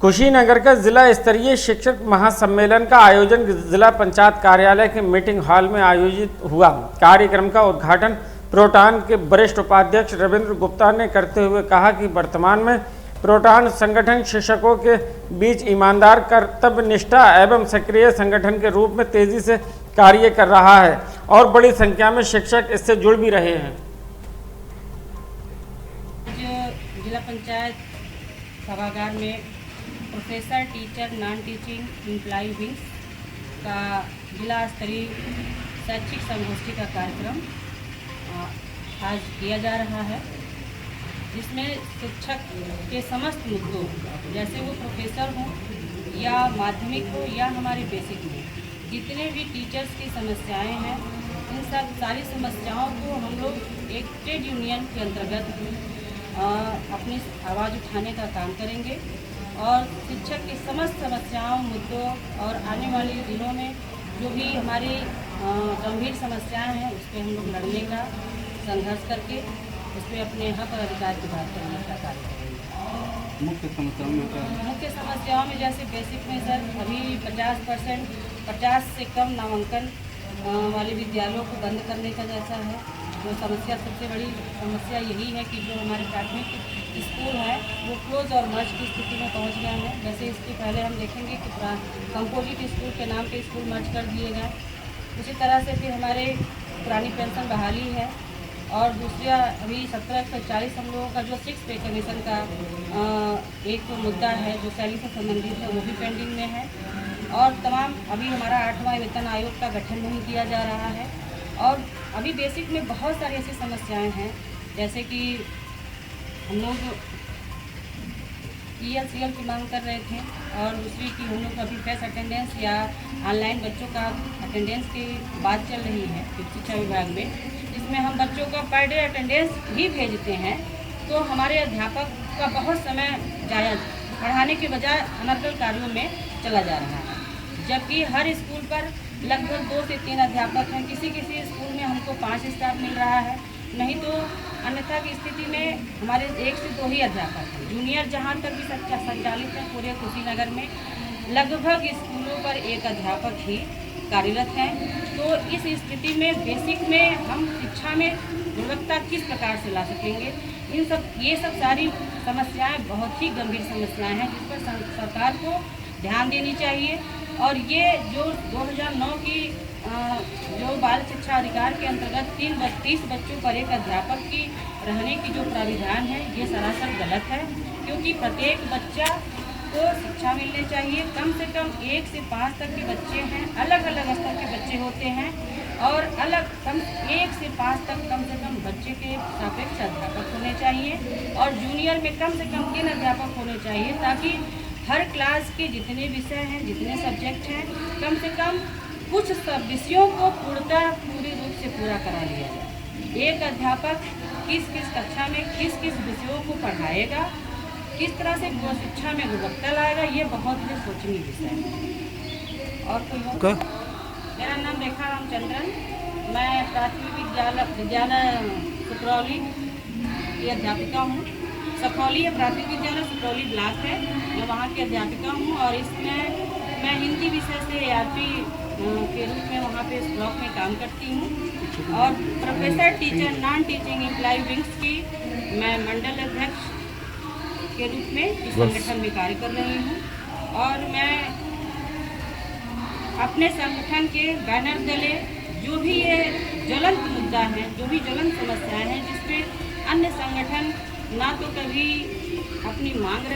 कुशीनगर का जिला स्तरीय शिक्षक महासम्मेलन का आयोजन जिला पंचायत कार्यालय के मीटिंग हॉल में आयोजित हुआ। कार्यक्रम का उद्घाटन प्रोटान के वरिष्ठ उपाध्यक्ष रविंद्र गुप्ता ने करते हुए कहा कि वर्तमान में प्रोटान संगठन शिक्षकों के बीच ईमानदार, कर्तव्यनिष्ठा एवं सक्रिय संगठन के रूप में तेजी से कार्य कर रहा है और बड़ी संख्या में शिक्षक इससे जुड़ भी रहे हैं। जिला पंचायत सभागार में professor teacher non teaching employee wings का जिला स्तरीय शैक्षिक संगोष्ठी का कार्यक्रम आज किया जा रहा है, जिसमें शिक्षक के समस्त मुद्दों, जैसे वो प्रोफेसर हों या माध्यमिक हो या हमारे बेसिक में जितने भी टीचर्स की समस्याएं हैं, इन सब सारी समस्याओं को हम लोग एक ट्रेड यूनियन के अंतर्गत अपनी आवाज़ उठाने का काम करेंगे और शिक्षक की समस्त समस्याओं, मुद्दों और आने वाले दिनों में जो भी हमारी गंभीर समस्याएं हैं उस पर हम लोग लड़ने का संघर्ष करके उस पर अपने हक और अधिकार की बात करने का कार्य करेंगे। मुख्य समस्याओं में जैसे बेसिक में सर अभी 50% से कम नामांकन वाले विद्यालयों को बंद करने का जैसा है। जो समस्या, सबसे बड़ी समस्या यही है कि जो हमारे प्राथमिक स्कूल है वो क्लोज और मर्ज की स्थिति में पहुंच गए हैं। जैसे इसके पहले हम देखेंगे कि कंपोजिट स्कूल के नाम पे स्कूल मर्ज कर दिए गए। उसी तरह से फिर हमारे पुरानी पेंशन बहाली है और दूसरा अभी 1740 हम लोगों का जो 6 पे कमीशन का एक मुद्दा है जो सैलरी से संबंधित है वो भी पेंडिंग में है। और तमाम अभी हमारा 8वां वेतन आयोग का गठन नहीं किया जा रहा है। और अभी बेसिक में बहुत सारी ऐसी समस्याएं हैं, जैसे कि हम लोग ELCL की मांग कर रहे थे और दूसरी कि हम लोग अभी फेस अटेंडेंस या ऑनलाइन बच्चों का अटेंडेंस की बात चल रही है शिक्षा विभाग में, जिसमें हम बच्चों का पर डे अटेंडेंस भी भेजते हैं तो हमारे अध्यापक का बहुत समय जाया पढ़ाने के बजाय अनर्गल कार्यों में चला जा रहा है। जबकि हर स्कूल पर लगभग 2 से 3 अध्यापक हैं। किसी स्कूल में हमको 5 स्टाफ मिल रहा है, नहीं तो अन्यथा की स्थिति में हमारे 1 से 2 ही अध्यापक हैं। जूनियर जहाँ तक भी संचालित है पूरे कुशीनगर में लगभग स्कूलों पर 1 अध्यापक ही कार्यरत हैं। तो इस स्थिति में बेसिक में हम शिक्षा में गुणवत्ता किस प्रकार से ला सकेंगे, ये सब सारी समस्याएं बहुत ही गंभीर समस्याएं हैं जिस पर सरकार को ध्यान देनी चाहिए। और ये जो 2009 की जो बाल शिक्षा अधिकार के अंतर्गत 30 बच्चों पर 1 अध्यापक की रहने की जो प्राविधान है ये सरासर गलत है, क्योंकि प्रत्येक बच्चा को शिक्षा मिलनी चाहिए। कम से कम 1 से 5 तक के बच्चे हैं, अलग अलग स्तर के बच्चे होते हैं और 1 से 5 तक कम से कम बच्चे के सापेक्ष अध्यापक होने चाहिए और जूनियर में कम से कम 3 अध्यापक होने चाहिए, ताकि हर क्लास के जितने विषय हैं, जितने सब्जेक्ट हैं, कम से कम कुछ सब विषयों को पूरी रूप से पूरा करा लिया जाए। एक अध्यापक किस कक्षा में किस विषयों को पढ़ाएगा, किस तरह से शिक्षा में गुणवत्ता लाएगा, ये बहुत ही सोचनीय विषय है। और कोई मेरा नाम रेखा रामचंद्रन, मैं प्राथमिक विद्यालय सुकरौली की अध्यापिका हूँ। सखौली है प्राथमिक विद्यालय, सुकरौली ब्लॉक है, मैं वहाँ की अध्यापिका हूँ और इसमें मैं हिंदी विषय से ARP के रूप में वहाँ पे इस ब्लॉक में काम करती हूँ। और professor teacher non teaching employee wings की मैं मंडल अध्यक्ष के रूप में इस संगठन में कार्य कर रही हूँ। और मैं अपने संगठन के बैनर तले जो भी ये ज्वलंत मुद्दा है, जो भी ज्वलंत समस्याएं हैं, जिसपे अन्य संगठन ना तो कभी अपनी मांग